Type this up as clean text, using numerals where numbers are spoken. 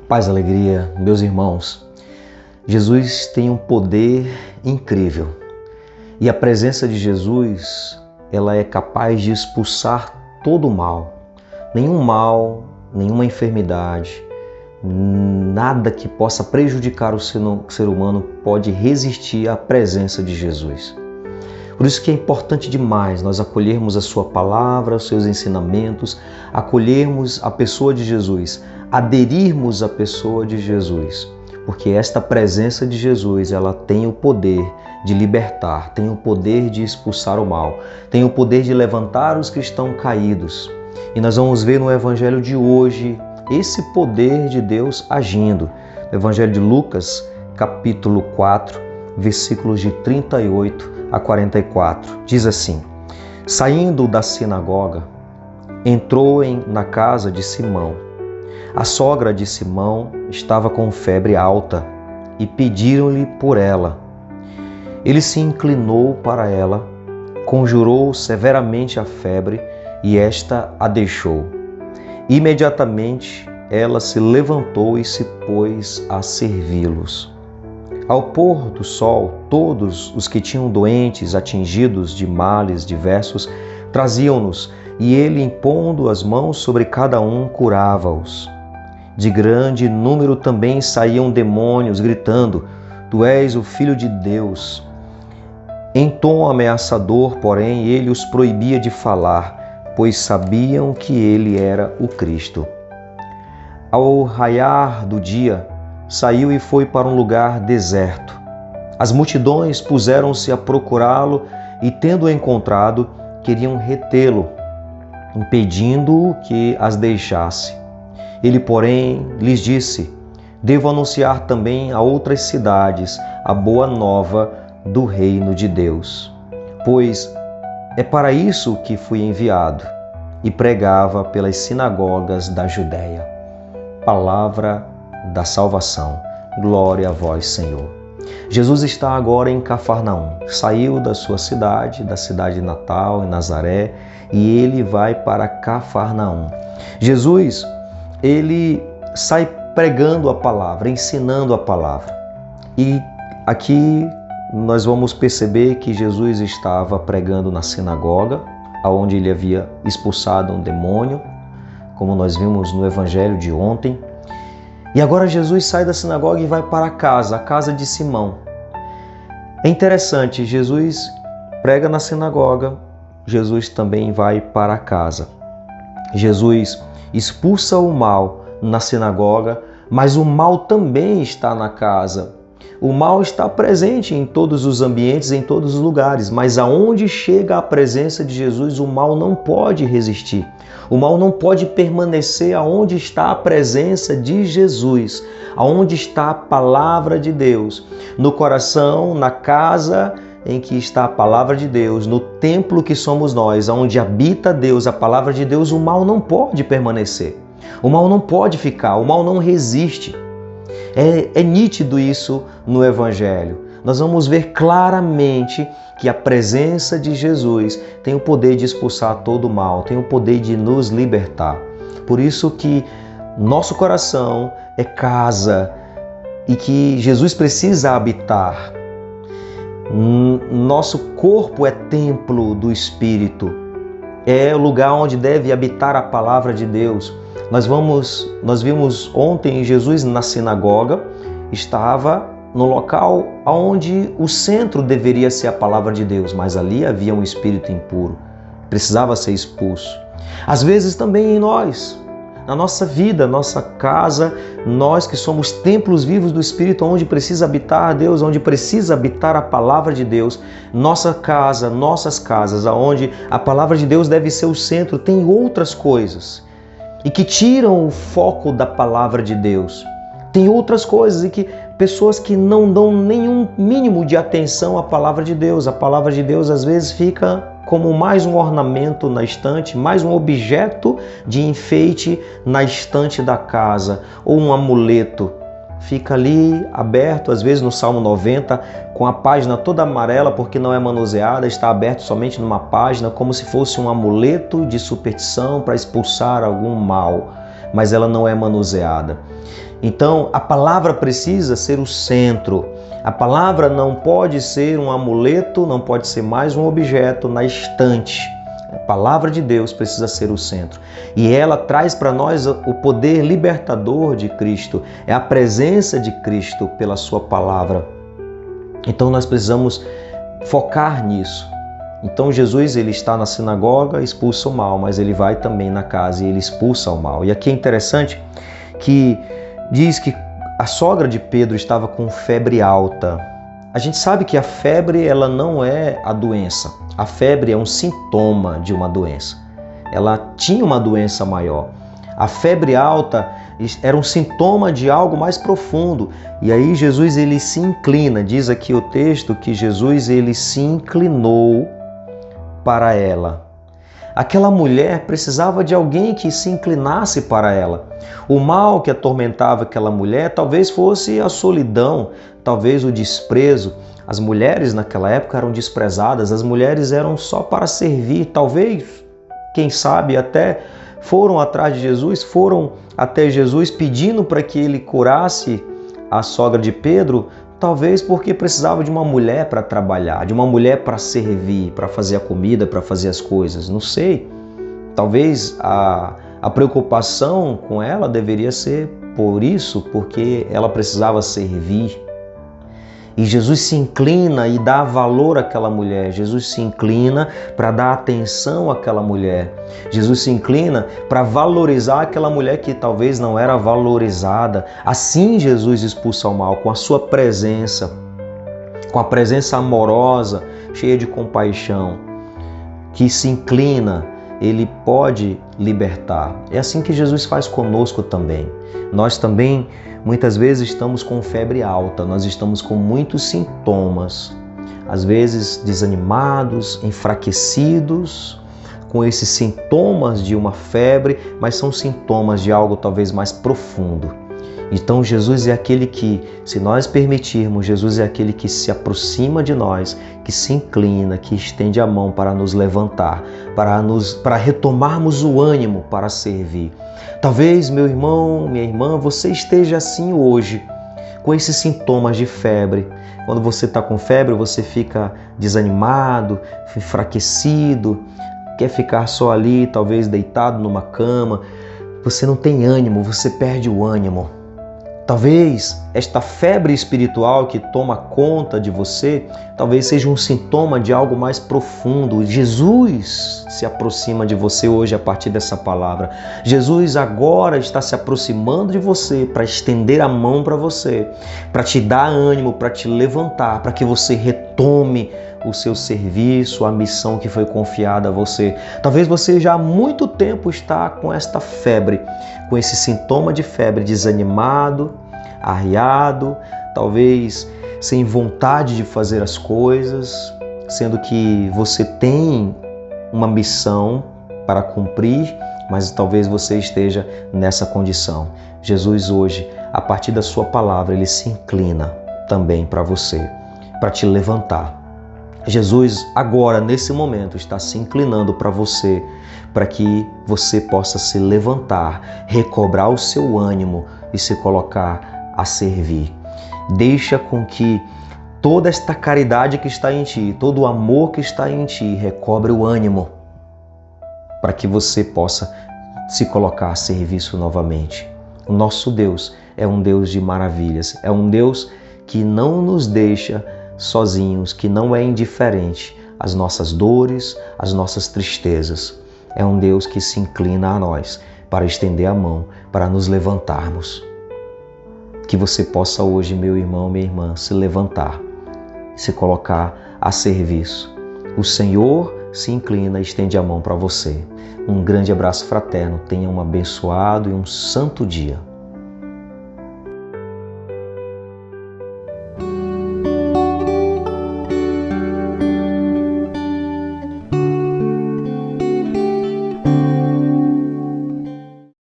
Paz, alegria, meus irmãos. Jesus tem um poder incrível e a presença de Jesus, ela é capaz de expulsar todo o mal. Nenhum mal, nenhuma enfermidade, nada que possa prejudicar o ser humano pode resistir à presença de Jesus. Por isso que é importante demais nós acolhermos a sua palavra, os seus ensinamentos, acolhermos a pessoa de Jesus, aderirmos à pessoa de Jesus, porque esta presença de Jesus, ela tem o poder de libertar, tem o poder de expulsar o mal, tem o poder de levantar os que estão caídos. E nós vamos ver no Evangelho de hoje esse poder de Deus agindo. No Evangelho de Lucas, capítulo 4, versículos de 38 a 44. Diz assim: saindo da sinagoga, entrou na casa de Simão. A sogra de Simão estava com febre alta e pediram-lhe por ela. Ele se inclinou para ela, conjurou severamente a febre e esta a deixou. Imediatamente ela se levantou e se pôs a servi-los. Ao pôr do sol, todos os que tinham doentes atingidos de males diversos traziam-nos, e ele, impondo as mãos sobre cada um, curava-os. De grande número também saíam demônios, gritando: Tu és o Filho de Deus. Em tom ameaçador, porém, ele os proibia de falar, pois sabiam que ele era o Cristo. Ao raiar do dia, saiu e foi para um lugar deserto. As multidões puseram-se a procurá-lo e, tendo-o encontrado, queriam retê-lo, impedindo-o que as deixasse. Ele, porém, lhes disse: Devo anunciar também a outras cidades a boa nova do reino de Deus, pois é para isso que fui enviado. E pregava pelas sinagogas da Judéia. Palavra da salvação. Glória a vós, Senhor. Jesus está agora em Cafarnaum. Saiu da sua cidade, da cidade natal, em Nazaré, e ele vai para Cafarnaum. Jesus, ele sai pregando a palavra, ensinando a palavra. E aqui nós vamos perceber que Jesus estava pregando na sinagoga, onde ele havia expulsado um demônio, como nós vimos no evangelho de ontem. E agora Jesus sai da sinagoga e vai para a casa de Simão. É interessante, Jesus prega na sinagoga, Jesus também vai para a casa. Jesus expulsa o mal na sinagoga, mas o mal também está na casa. O mal está presente em todos os ambientes, em todos os lugares, mas aonde chega a presença de Jesus, o mal não pode resistir. O mal não pode permanecer aonde está a presença de Jesus, aonde está a palavra de Deus. No coração, na casa em que está a palavra de Deus, no templo que somos nós, aonde habita Deus, a palavra de Deus, o mal não pode permanecer. O mal não pode ficar, o mal não resiste. É nítido isso no Evangelho. Nós vamos ver claramente que a presença de Jesus tem o poder de expulsar todo o mal, tem o poder de nos libertar. Por isso que nosso coração é casa e que Jesus precisa habitar. Nosso corpo é templo do Espírito. É o lugar onde deve habitar a palavra de Deus. Nós vimos ontem Jesus na sinagoga, estava no local onde o centro deveria ser a palavra de Deus, mas ali havia um espírito impuro, precisava ser expulso. Às vezes também em nós, na nossa vida, nossa casa, nós que somos templos vivos do Espírito, onde precisa habitar Deus, onde precisa habitar a palavra de Deus, nossa casa, nossas casas, onde a palavra de Deus deve ser o centro, tem outras coisas e que tiram o foco da palavra de Deus. Tem outras coisas e que pessoas que não dão nenhum mínimo de atenção à palavra de Deus. A palavra de Deus às vezes fica como mais um ornamento na estante, mais um objeto de enfeite na estante da casa, ou um amuleto. Fica ali aberto, às vezes no Salmo 90, com a página toda amarela porque não é manuseada, está aberto somente numa página, como se fosse um amuleto de superstição para expulsar algum mal. mas ela não é manuseada. Então, a palavra precisa ser o centro. A palavra não pode ser um amuleto, não pode ser mais um objeto na estante. A palavra de Deus precisa ser o centro. E ela traz para nós o poder libertador de Cristo. É a presença de Cristo pela sua palavra. Então, nós precisamos focar nisso. Então, Jesus ele está na sinagoga, expulsa o mal, mas ele vai também na casa e ele expulsa o mal. E aqui é interessante que diz que a sogra de Pedro estava com febre alta. A gente sabe que a febre ela não é a doença. A febre é um sintoma de uma doença. Ela tinha uma doença maior. A febre alta era um sintoma de algo mais profundo. E aí Jesus ele se inclina. Diz aqui o texto que Jesus ele se inclinou para ela. Aquela mulher precisava de alguém que se inclinasse para ela. O mal que atormentava aquela mulher talvez fosse a solidão, talvez o desprezo. As mulheres naquela época eram desprezadas, as mulheres eram só para servir. Talvez, quem sabe, até foram atrás de Jesus, foram até Jesus pedindo para que ele curasse a sogra de Pedro, talvez porque precisava de uma mulher para trabalhar, de uma mulher para servir, para fazer a comida, para fazer as coisas. Não sei. Talvez a preocupação com ela deveria ser por isso, porque ela precisava servir. E Jesus se inclina e dá valor àquela mulher. Jesus se inclina para dar atenção àquela mulher. Jesus se inclina para valorizar aquela mulher que talvez não era valorizada. Assim Jesus expulsa o mal, com a sua presença, com a presença amorosa, cheia de compaixão, que se inclina, ele pode libertar. É assim que Jesus faz conosco também. Nós também muitas vezes estamos com febre alta, nós estamos com muitos sintomas, às vezes desanimados, enfraquecidos, com esses sintomas de uma febre, mas são sintomas de algo talvez mais profundo. Então Jesus é aquele que, se nós permitirmos, Jesus é aquele que se aproxima de nós, que se inclina, que estende a mão para nos levantar, para retomarmos o ânimo para servir. Talvez, meu irmão, minha irmã, você esteja assim hoje, com esses sintomas de febre. Quando você está com febre, você fica desanimado, enfraquecido, quer ficar só ali, talvez deitado numa cama. Você não tem ânimo, você perde o ânimo. Talvez esta febre espiritual que toma conta de você, talvez seja um sintoma de algo mais profundo. Jesus se aproxima de você hoje a partir dessa palavra. Jesus agora está se aproximando de você para estender a mão para você, para te dar ânimo, para te levantar, para que você retome o seu serviço, a missão que foi confiada a você. Talvez você já há muito tempo está com esta febre, com esse sintoma de febre, desanimado, arriado, talvez sem vontade de fazer as coisas, sendo que você tem uma missão para cumprir, mas talvez você esteja nessa condição. Jesus hoje, a partir da sua palavra, ele se inclina também para você, para te levantar. Jesus agora, nesse momento, está se inclinando para você, para que você possa se levantar, recobrar o seu ânimo e se colocar a servir. Deixa com que toda esta caridade que está em ti, todo o amor que está em ti, recobre o ânimo, para que você possa se colocar a serviço novamente. O nosso Deus é um Deus de maravilhas, é um Deus que não nos deixa sozinhos, que não é indiferente às nossas dores, às nossas tristezas. É um Deus que se inclina a nós para estender a mão, para nos levantarmos. Que você possa hoje, meu irmão, minha irmã, se levantar, se colocar a serviço. O Senhor se inclina e estende a mão para você. Um grande abraço fraterno, tenha um abençoado e um santo dia.